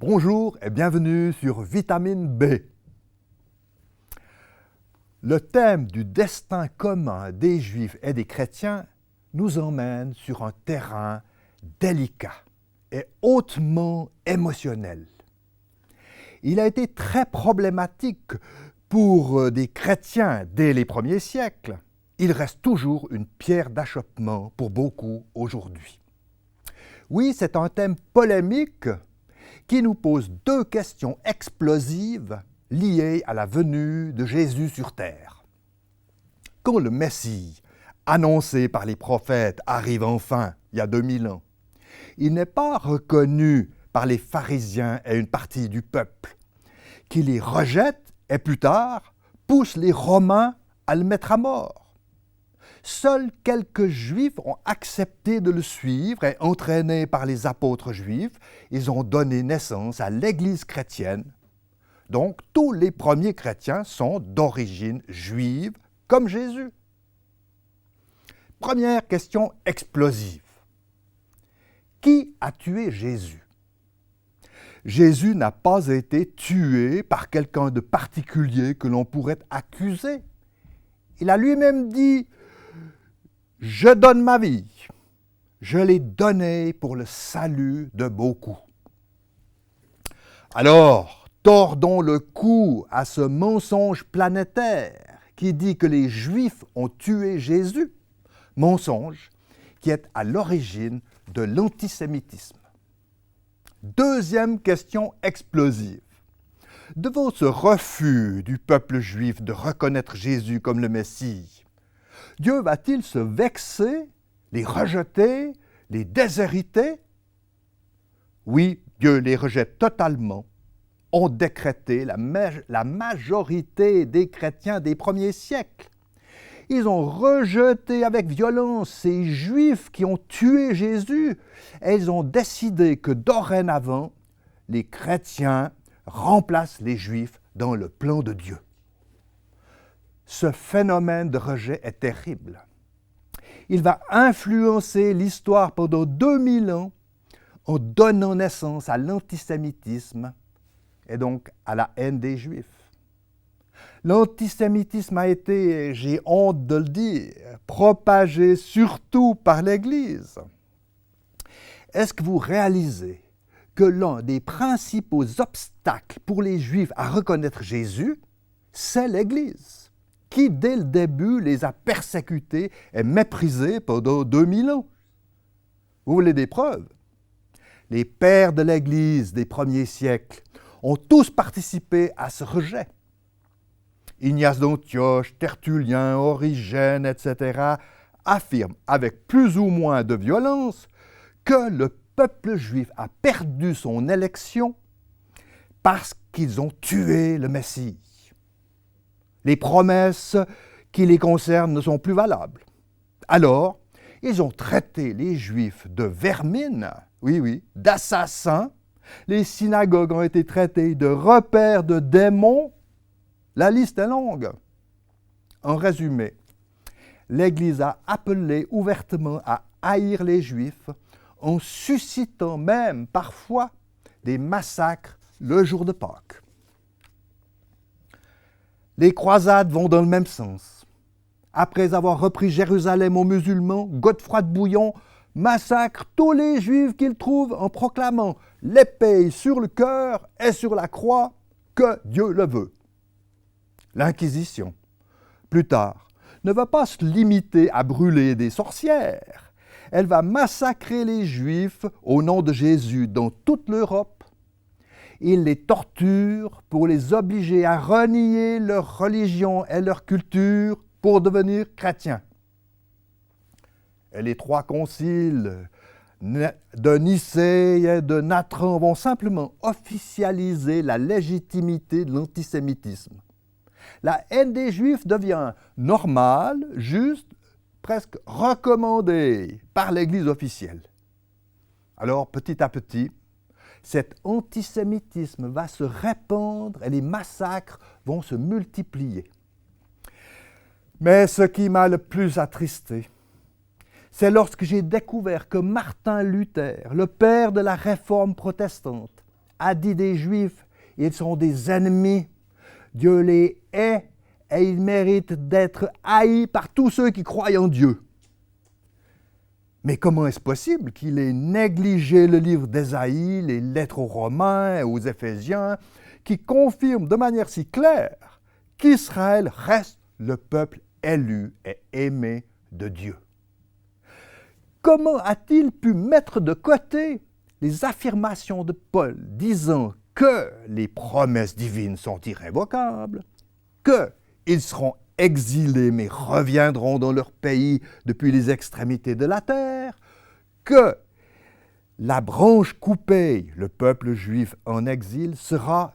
Bonjour et bienvenue sur Vitamine B. Le thème du destin commun des Juifs et des chrétiens nous emmène sur un terrain délicat et hautement émotionnel. Il a été très problématique pour des chrétiens dès les premiers siècles. Il reste toujours une pierre d'achoppement pour beaucoup aujourd'hui. Oui, c'est un thème polémique qui nous pose deux questions explosives liées à la venue de Jésus sur terre. Quand le Messie, annoncé par les prophètes, arrive enfin, il y a 2000 ans, il n'est pas reconnu par les pharisiens et une partie du peuple, qui les rejette et plus tard pousse les Romains à le mettre à mort. Seuls quelques Juifs ont accepté de le suivre et entraînés par les apôtres juifs, ils ont donné naissance à l'Église chrétienne. Donc, tous les premiers chrétiens sont d'origine juive, comme Jésus. Première question explosive. Qui a tué Jésus? Jésus n'a pas été tué par quelqu'un de particulier que l'on pourrait accuser. Il a lui-même dit « Je donne ma vie, je l'ai donnée pour le salut de beaucoup. » Alors, tordons le cou à ce mensonge planétaire qui dit que les Juifs ont tué Jésus, mensonge qui est à l'origine de l'antisémitisme. Deuxième question explosive. Devant ce refus du peuple juif de reconnaître Jésus comme le Messie, Dieu va-t-il se vexer, les rejeter, les déshériter? Oui, Dieu les rejette totalement. Ont décrété la majorité des chrétiens des premiers siècles. Ils ont rejeté avec violence ces Juifs qui ont tué Jésus et ils ont décidé que dorénavant, les chrétiens remplacent les Juifs dans le plan de Dieu. Ce phénomène de rejet est terrible. Il va influencer l'histoire pendant 2000 ans en donnant naissance à l'antisémitisme et donc à la haine des Juifs. L'antisémitisme a été, j'ai honte de le dire, propagé surtout par l'Église. Est-ce que vous réalisez que l'un des principaux obstacles pour les Juifs à reconnaître Jésus, c'est l'Église, qui dès le début les a persécutés et méprisés pendant 2000 ans? Vous voulez des preuves? Les pères de l'Église des premiers siècles ont tous participé à ce rejet. Ignace d'Antioche, Tertullien, Origène, etc., affirment avec plus ou moins de violence que le peuple juif a perdu son élection parce qu'ils ont tué le Messie. Les promesses qui les concernent ne sont plus valables. Alors, ils ont traité les Juifs de vermine, oui, d'assassins. Les synagogues ont été traitées de repères de démons. La liste est longue. En résumé, l'Église a appelé ouvertement à haïr les Juifs en suscitant même parfois des massacres le jour de Pâques. Les croisades vont dans le même sens. Après avoir repris Jérusalem aux musulmans, Godefroy de Bouillon massacre tous les Juifs qu'il trouve en proclamant « l'épée sur le cœur et sur la croix, que Dieu le veut ». L'Inquisition, plus tard, ne va pas se limiter à brûler des sorcières. Elle va massacrer les Juifs au nom de Jésus dans toute l'Europe. Il les torture pour les obliger à renier leur religion et leur culture pour devenir chrétiens. Et les trois conciles de Nicée et de Natran vont simplement officialiser la légitimité de l'antisémitisme. La haine des Juifs devient normale, juste, presque recommandée par l'Église officielle. Alors, petit à petit, cet antisémitisme va se répandre et les massacres vont se multiplier. Mais ce qui m'a le plus attristé, c'est lorsque j'ai découvert que Martin Luther, le père de la réforme protestante, a dit des Juifs, ils sont des ennemis. Dieu les hait et ils méritent d'être haïs par tous ceux qui croient en Dieu. Mais comment est-ce possible qu'il ait négligé le livre d'Ésaïe, les lettres aux Romains et aux Éphésiens, qui confirment de manière si claire qu'Israël reste le peuple élu et aimé de Dieu? Comment a-t-il pu mettre de côté les affirmations de Paul disant que les promesses divines sont irrévocables, qu'ils seront exilés mais reviendront dans leur pays depuis les extrémités de la terre, que la branche coupée, le peuple juif en exil, sera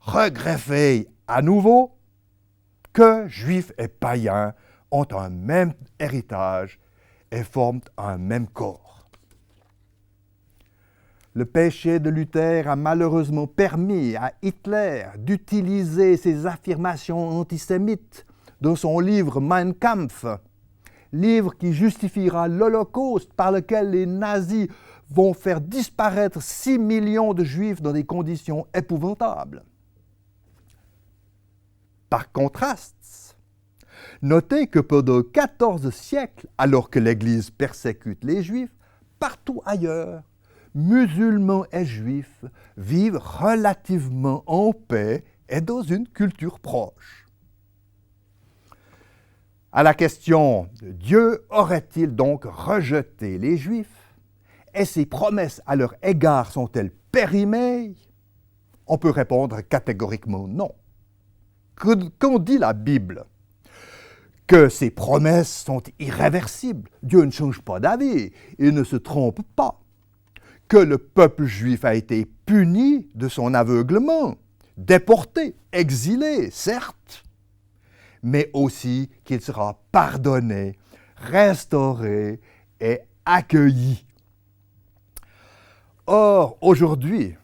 regreffée à nouveau, que juifs et païens ont un même héritage et forment un même corps. Le péché de Luther a malheureusement permis à Hitler d'utiliser ces affirmations antisémites dans son livre Mein Kampf, livre qui justifiera l'Holocauste par lequel les nazis vont faire disparaître 6 millions de Juifs dans des conditions épouvantables. Par contraste, notez que pendant 14 siècles, alors que l'Église persécute les Juifs, partout ailleurs, musulmans et juifs vivent relativement en paix et dans une culture proche. À la question « Dieu aurait-il donc rejeté les Juifs et ses promesses à leur égard sont-elles périmées ?» On peut répondre catégoriquement non. Qu'en dit la Bible? Que ses promesses sont irréversibles. Dieu ne change pas d'avis, il ne se trompe pas. Que le peuple juif a été puni de son aveuglement, déporté, exilé, certes, mais aussi qu'il sera pardonné, restauré et accueilli. Or, aujourd'hui,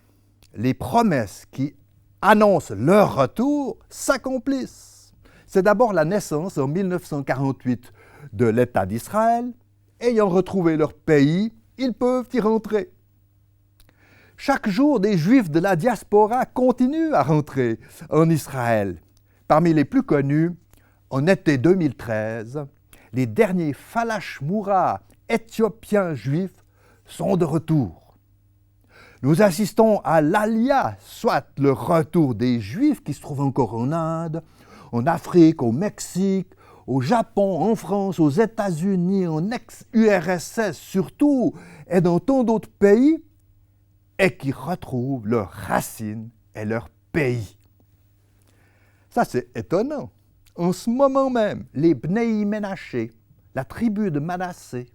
les promesses qui annoncent leur retour s'accomplissent. C'est d'abord la naissance en 1948 de l'État d'Israël. Ayant retrouvé leur pays, ils peuvent y rentrer. Chaque jour, des Juifs de la diaspora continuent à rentrer en Israël. Parmi les plus connus, en été 2013, les derniers Falashmoura éthiopiens juifs sont de retour. Nous assistons à l'Alia, soit le retour des Juifs qui se trouvent encore en Inde, en Afrique, au Mexique, au Japon, en France, aux États-Unis, en ex-URSS surtout, et dans tant d'autres pays, et qui retrouvent leurs racines et leur pays. Ça, c'est étonnant. En ce moment même, les Bnei Ménaché, la tribu de Manassé,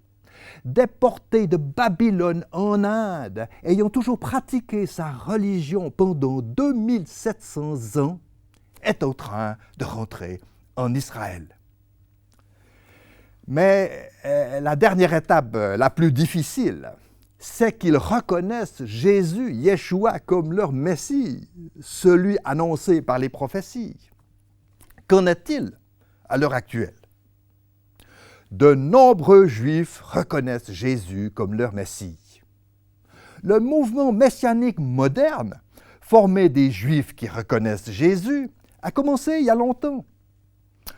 déportés de Babylone en Inde, ayant toujours pratiqué sa religion pendant 2700 ans, est en train de rentrer en Israël. Mais la dernière étape, la plus difficile, c'est qu'ils reconnaissent Jésus, Yeshua, comme leur Messie, celui annoncé par les prophéties. Qu'en est-il à l'heure actuelle? De nombreux Juifs reconnaissent Jésus comme leur Messie. Le mouvement messianique moderne, formé des Juifs qui reconnaissent Jésus, a commencé il y a longtemps.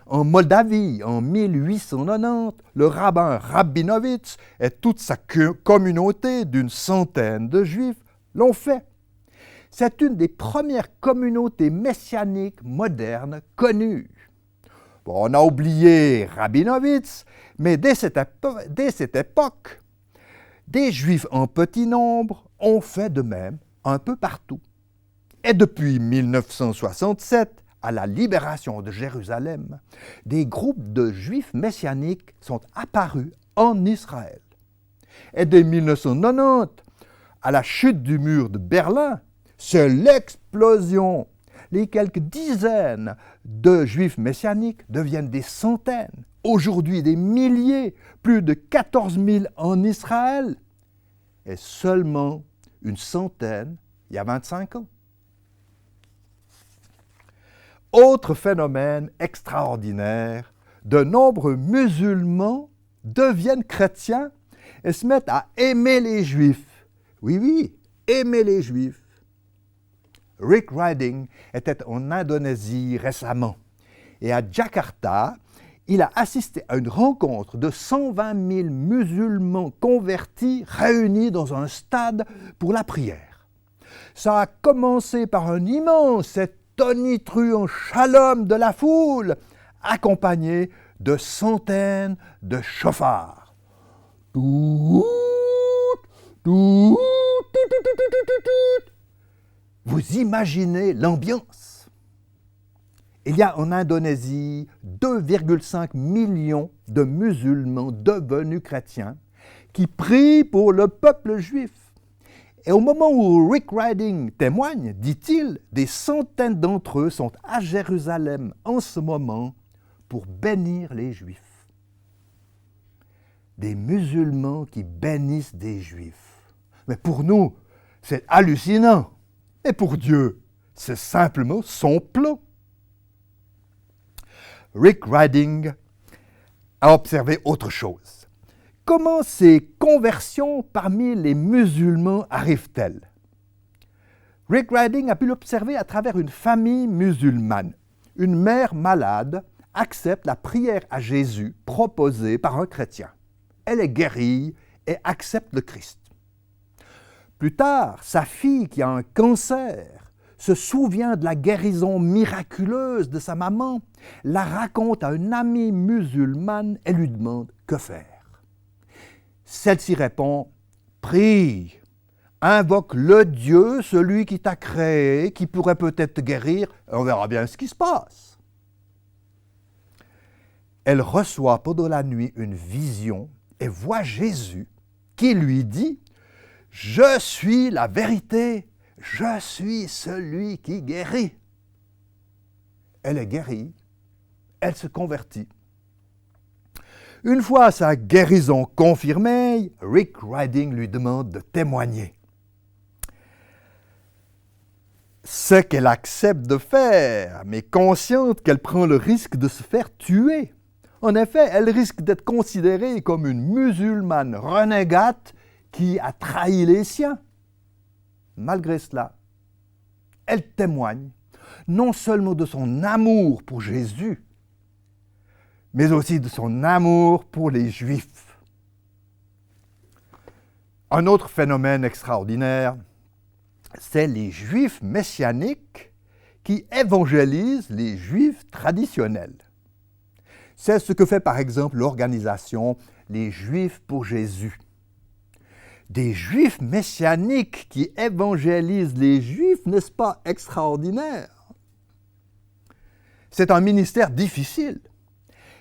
En Moldavie, en 1890, le rabbin Rabinovitch et toute sa communauté d'une centaine de Juifs l'ont fait. C'est une des premières communautés messianiques modernes connues. Bon, on a oublié Rabinovitch, mais dès cette époque, des Juifs en petit nombre ont fait de même un peu partout. Et depuis 1967, à la libération de Jérusalem, des groupes de Juifs messianiques sont apparus en Israël. Et dès 1990, à la chute du mur de Berlin, c'est l'explosion. Les quelques dizaines de Juifs messianiques deviennent des centaines, aujourd'hui des milliers, plus de 14 000 en Israël, et seulement une centaine il y a 25 ans. Autre phénomène extraordinaire, de nombreux musulmans deviennent chrétiens et se mettent à aimer les Juifs. Oui, aimer les Juifs. Rick Riding était en Indonésie récemment et à Jakarta, il a assisté à une rencontre de 120 000 musulmans convertis réunis dans un stade pour la prière. Ça a commencé par un immense et tonitruant shalom de la foule, accompagné de centaines de chauffards. Tout, tout, tout. Vous imaginez l'ambiance? Il y a en Indonésie 2,5 millions de musulmans devenus chrétiens qui prient pour le peuple juif. Et au moment où Rick Riding témoigne, dit-il, des centaines d'entre eux sont à Jérusalem en ce moment pour bénir les Juifs. Des musulmans qui bénissent des Juifs. Mais pour nous, c'est hallucinant. Et pour Dieu, c'est simplement son plan. Rick Riding a observé autre chose. Comment ces conversions parmi les musulmans arrivent-elles? Rick Riding a pu l'observer à travers une famille musulmane. Une mère malade accepte la prière à Jésus proposée par un chrétien. Elle est guérie et accepte le Christ. Plus tard, sa fille qui a un cancer se souvient de la guérison miraculeuse de sa maman, la raconte à une amie musulmane et lui demande que faire. Celle-ci répond « Prie, invoque le Dieu, celui qui t'a créé, qui pourrait peut-être te guérir, et on verra bien ce qui se passe. » Elle reçoit pendant la nuit une vision et voit Jésus qui lui dit « Je suis la vérité, je suis celui qui guérit. » Elle est guérie, elle se convertit. Une fois sa guérison confirmée, Rick Riding lui demande de témoigner. Ce qu'elle accepte de faire, mais consciente qu'elle prend le risque de se faire tuer. En effet, elle risque d'être considérée comme une musulmane renégate qui a trahi les siens. Malgré cela, elle témoigne non seulement de son amour pour Jésus, mais aussi de son amour pour les Juifs. Un autre phénomène extraordinaire, c'est les Juifs messianiques qui évangélisent les Juifs traditionnels. C'est ce que fait par exemple l'organisation Les Juifs pour Jésus. Des Juifs messianiques qui évangélisent les Juifs, n'est-ce pas extraordinaire? C'est un ministère difficile,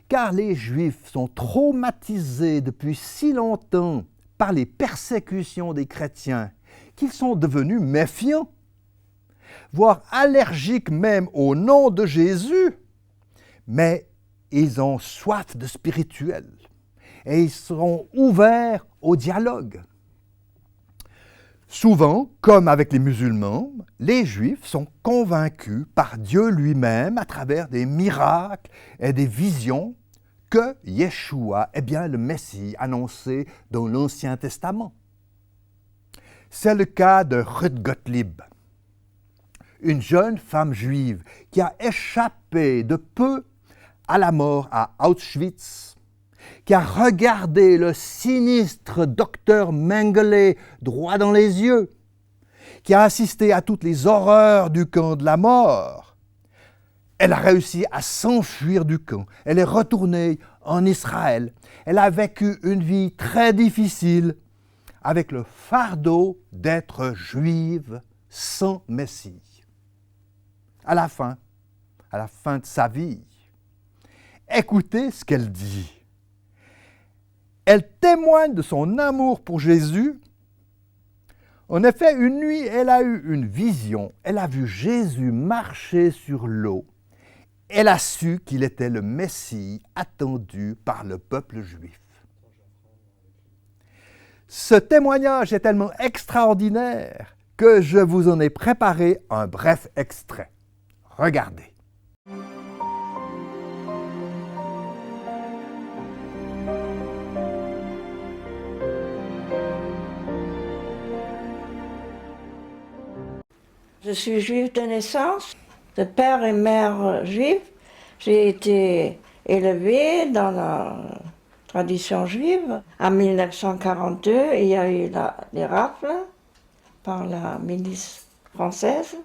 car les Juifs sont traumatisés depuis si longtemps par les persécutions des chrétiens qu'ils sont devenus méfiants, voire allergiques même au nom de Jésus. Mais ils ont soif de spirituel et ils seront ouverts au dialogue. Souvent, comme avec les musulmans, les Juifs sont convaincus par Dieu lui-même à travers des miracles et des visions que Yeshua est bien le Messie annoncé dans l'Ancien Testament. C'est le cas de Ruth Gottlieb, une jeune femme juive qui a échappé de peu à la mort à Auschwitz, qui a regardé le sinistre docteur Mengele droit dans les yeux, qui a assisté à toutes les horreurs du camp de la mort. Elle a réussi à s'enfuir du camp. Elle est retournée en Israël. Elle a vécu une vie très difficile avec le fardeau d'être juive sans Messie. À la fin de sa vie, écoutez ce qu'elle dit. Elle témoigne de son amour pour Jésus. En effet, une nuit, elle a eu une vision. Elle a vu Jésus marcher sur l'eau. Elle a su qu'il était le Messie attendu par le peuple juif. Ce témoignage est tellement extraordinaire que je vous en ai préparé un bref extrait. Regardez. Je suis juive de naissance, de père et mère juifs. J'ai été élevée dans la tradition juive. En 1942, il y a eu les rafles par la milice française.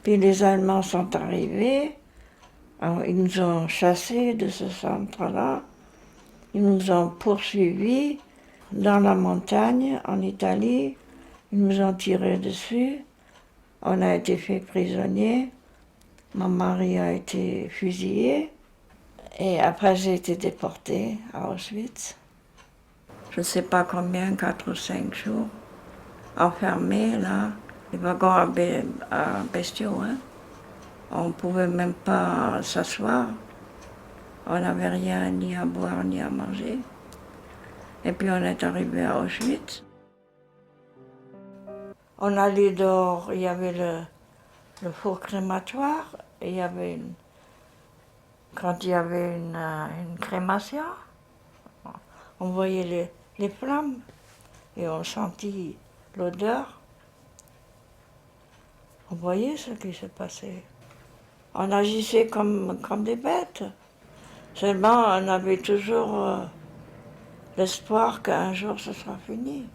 Puis les Allemands sont arrivés. Alors, ils nous ont chassés de ce centre-là. Ils nous ont poursuivis dans la montagne, en Italie. Ils nous ont tiré dessus. On a été fait prisonniers. Mon mari a été fusillé. Et après, j'ai été déportée à Auschwitz. Je ne sais pas combien, 4 ou 5 jours, enfermée là. Les wagons à bestiaux, hein. On ne pouvait même pas s'asseoir. On n'avait rien ni à boire ni à manger. Et puis on est arrivé à Auschwitz. On allait dehors, il y avait le four crématoire, et il y avait quand il y avait une crémation, on voyait les flammes et on sentit l'odeur. On voyait ce qui se passait. On agissait comme des bêtes. Seulement, on avait toujours l'espoir qu'un jour ce sera fini.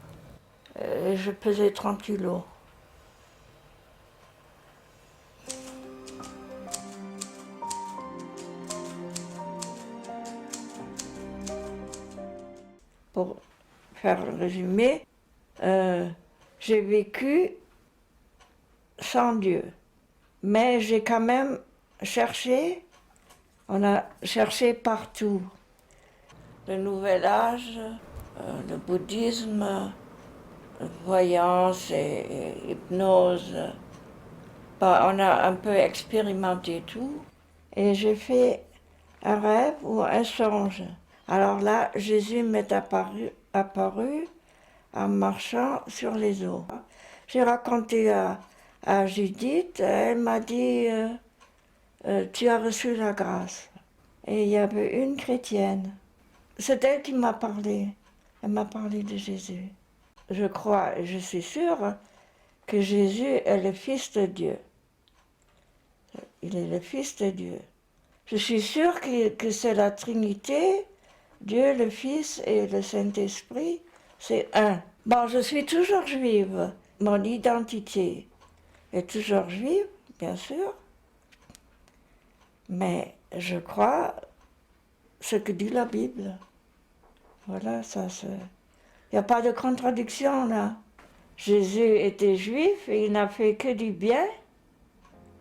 Et je pesais 30 kilos. Pour faire le résumé, j'ai vécu sans Dieu. Mais j'ai quand même cherché, on a cherché partout. Le Nouvel Âge, le bouddhisme, voyance et hypnose. On a un peu expérimenté tout. Et j'ai fait un rêve ou un songe. Alors là, Jésus m'est apparu en marchant sur les eaux. J'ai raconté à Judith, elle m'a dit tu as reçu la grâce. Et il y avait une chrétienne. C'est elle qui m'a parlé. Elle m'a parlé de Jésus. Je crois, et je suis sûre que Jésus est le Fils de Dieu. Il est le Fils de Dieu. Je suis sûre que c'est la Trinité, Dieu, le Fils et le Saint-Esprit, c'est un. Bon, je suis toujours juive. Mon identité est toujours juive, bien sûr. Mais je crois ce que dit la Bible. Voilà, ça c'est... Il n'y a pas de contradiction là. Jésus était juif et il n'a fait que du bien.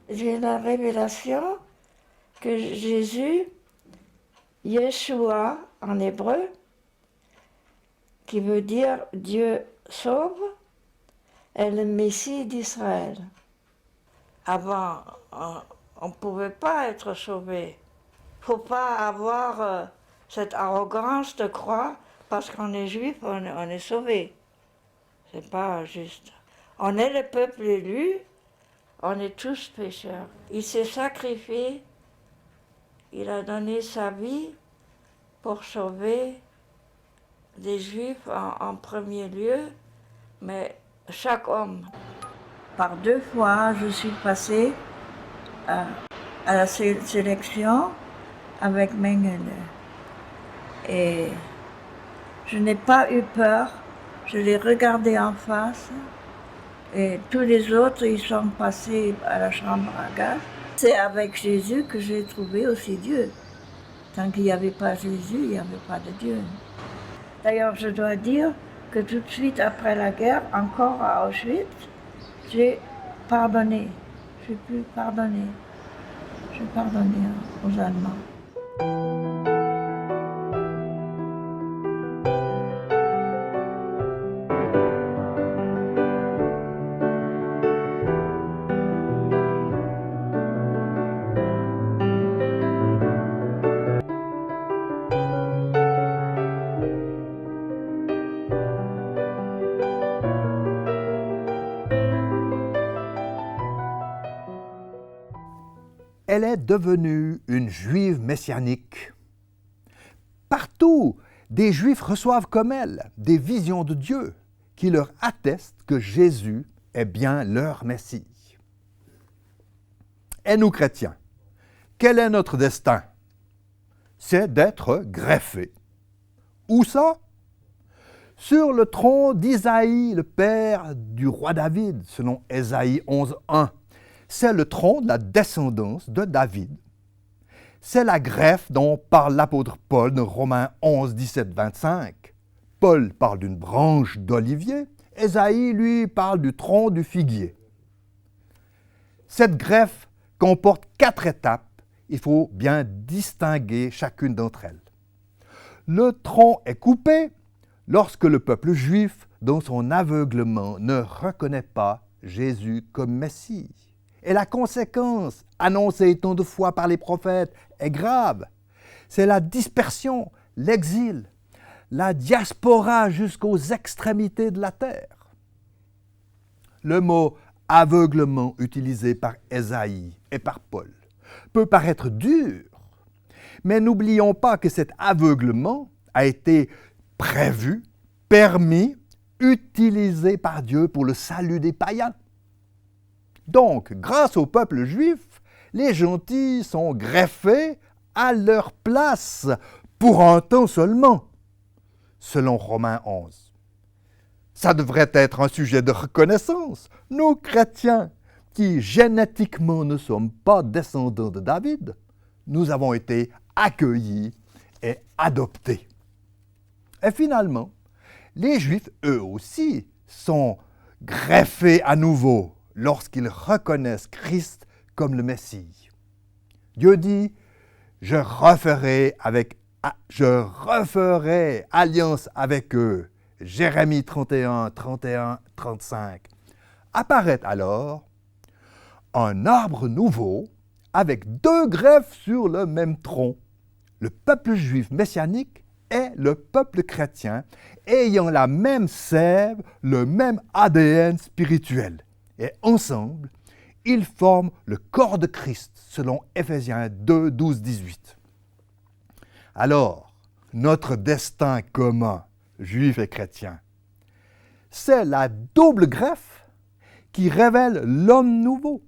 J'ai la révélation que Jésus, Yeshua en hébreu, qui veut dire Dieu sauve, est le Messie d'Israël. Avant, on ne pouvait pas être sauvé. Il ne faut pas avoir cette arrogance de croire parce qu'on est juif, on est sauvé. C'est pas juste. On est le peuple élu, on est tous pécheurs. Il s'est sacrifié, il a donné sa vie pour sauver les Juifs en premier lieu, mais chaque homme. Par 2 fois, je suis passée à la sélection avec Mengele. Et je n'ai pas eu peur, je l'ai regardé en face, et tous les autres, ils sont passés à la chambre à gaz. C'est avec Jésus que j'ai trouvé aussi Dieu. Tant qu'il n'y avait pas Jésus, il n'y avait pas de Dieu. D'ailleurs, je dois dire que tout de suite après la guerre, encore à Auschwitz, j'ai pardonné. J'ai pu pardonner. J'ai pardonné aux Allemands. Elle est devenue une juive messianique. Partout, des juifs reçoivent comme elle des visions de Dieu qui leur attestent que Jésus est bien leur Messie. Et nous chrétiens, quel est notre destin? C'est d'être greffés. Où ça? Sur le trône d'Isaïe, le père du roi David, selon Ésaïe 11.1. C'est le trône de la descendance de David. C'est la greffe dont parle l'apôtre Paul dans Romains 11, 17, 25. Paul parle d'une branche d'olivier, Ésaïe, lui, parle du tronc du figuier. Cette greffe comporte 4 étapes. Il faut bien distinguer chacune d'entre elles. Le tronc est coupé lorsque le peuple juif, dans son aveuglement, ne reconnaît pas Jésus comme Messie. Et la conséquence, annoncée tant de fois par les prophètes, est grave. C'est la dispersion, l'exil, la diaspora jusqu'aux extrémités de la terre. Le mot aveuglement utilisé par Ésaïe et par Paul peut paraître dur, mais n'oublions pas que cet aveuglement a été prévu, permis, utilisé par Dieu pour le salut des païens. Donc, grâce au peuple juif, les gentils sont greffés à leur place pour un temps seulement, selon Romains 11. Ça devrait être un sujet de reconnaissance. Nous, chrétiens, qui génétiquement ne sommes pas descendants de David, nous avons été accueillis et adoptés. Et finalement, les Juifs, eux aussi, sont greffés à nouveau lorsqu'ils reconnaissent Christ comme le Messie. Dieu dit, je referai alliance avec eux. Jérémie 31, 31, 35. Apparaît alors un arbre nouveau avec 2 greffes sur le même tronc. Le peuple juif messianique et le peuple chrétien ayant la même sève, le même ADN spirituel. Et ensemble, ils forment le corps de Christ, selon Éphésiens 2, 12, 18. Alors, notre destin commun, juifs et chrétiens, c'est la double greffe qui révèle l'homme nouveau.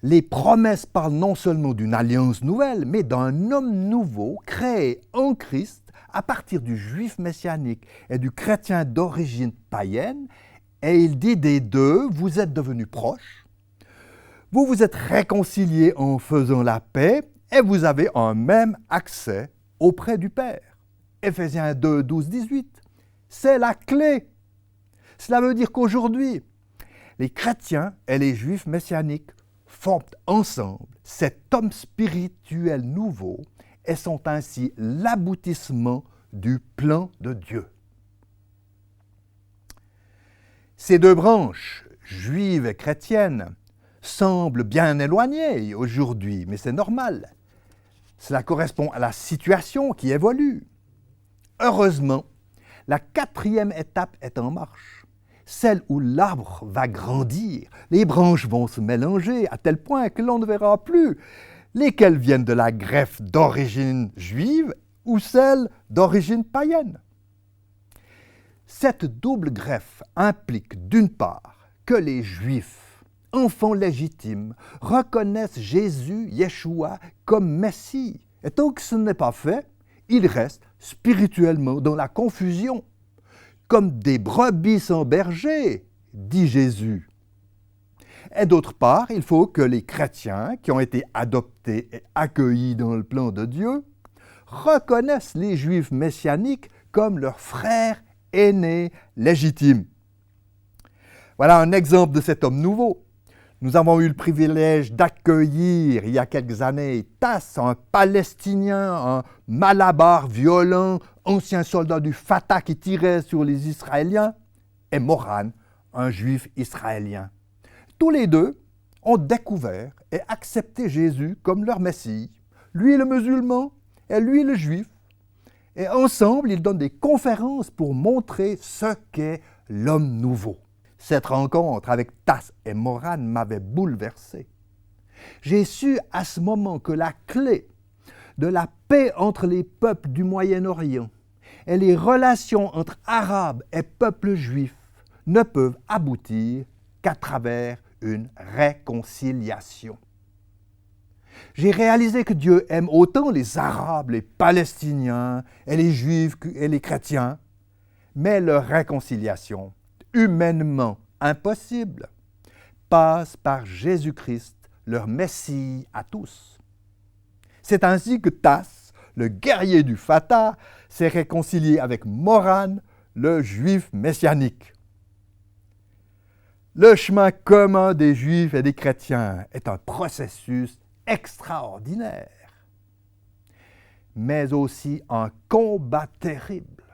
Les promesses parlent non seulement d'une alliance nouvelle, mais d'un homme nouveau créé en Christ à partir du juif messianique et du chrétien d'origine païenne. Et il dit des deux, vous êtes devenus proches, vous vous êtes réconciliés en faisant la paix et vous avez un même accès auprès du Père. Éphésiens 2, 12, 18. C'est la clé. Cela veut dire qu'aujourd'hui, les chrétiens et les juifs messianiques forment ensemble cet homme spirituel nouveau et sont ainsi l'aboutissement du plan de Dieu. Ces 2 branches, juives et chrétiennes, semblent bien éloignées aujourd'hui, mais c'est normal. Cela correspond à la situation qui évolue. Heureusement, la 4e étape est en marche, celle où l'arbre va grandir, les branches vont se mélanger à tel point que l'on ne verra plus lesquelles viennent de la greffe d'origine juive ou celle d'origine païenne. Cette double greffe implique d'une part que les Juifs, enfants légitimes, reconnaissent Jésus, Yeshua, comme Messie. Et tant que ce n'est pas fait, ils restent spirituellement dans la confusion, comme des brebis sans berger, dit Jésus. Et d'autre part, il faut que les chrétiens qui ont été adoptés et accueillis dans le plan de Dieu reconnaissent les Juifs messianiques comme leurs frères aînés légitimes. Voilà un exemple de cet homme nouveau. Nous avons eu le privilège d'accueillir il y a quelques années Tass, un Palestinien, un Malabar violent, ancien soldat du Fatah qui tirait sur les Israéliens, et Moran, un Juif israélien. Tous les deux ont découvert et accepté Jésus comme leur Messie, lui le musulman et lui le Juif. Et ensemble, ils donnent des conférences pour montrer ce qu'est l'homme nouveau. Cette rencontre avec Tass et Moran m'avait bouleversé. J'ai su à ce moment que la clé de la paix entre les peuples du Moyen-Orient et les relations entre Arabes et peuples juifs ne peuvent aboutir qu'à travers une réconciliation. J'ai réalisé que Dieu aime autant les Arabes, les Palestiniens et les Juifs et les chrétiens, mais leur réconciliation, humainement impossible, passe par Jésus-Christ, leur Messie à tous. C'est ainsi que Tas, le guerrier du Fatah, s'est réconcilié avec Moran, le Juif messianique. Le chemin commun des Juifs et des chrétiens est un processus extraordinaire, mais aussi un combat terrible.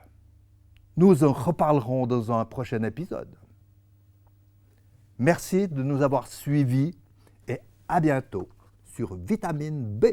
Nous en reparlerons dans un prochain épisode. Merci de nous avoir suivis et à bientôt sur Vitamine B.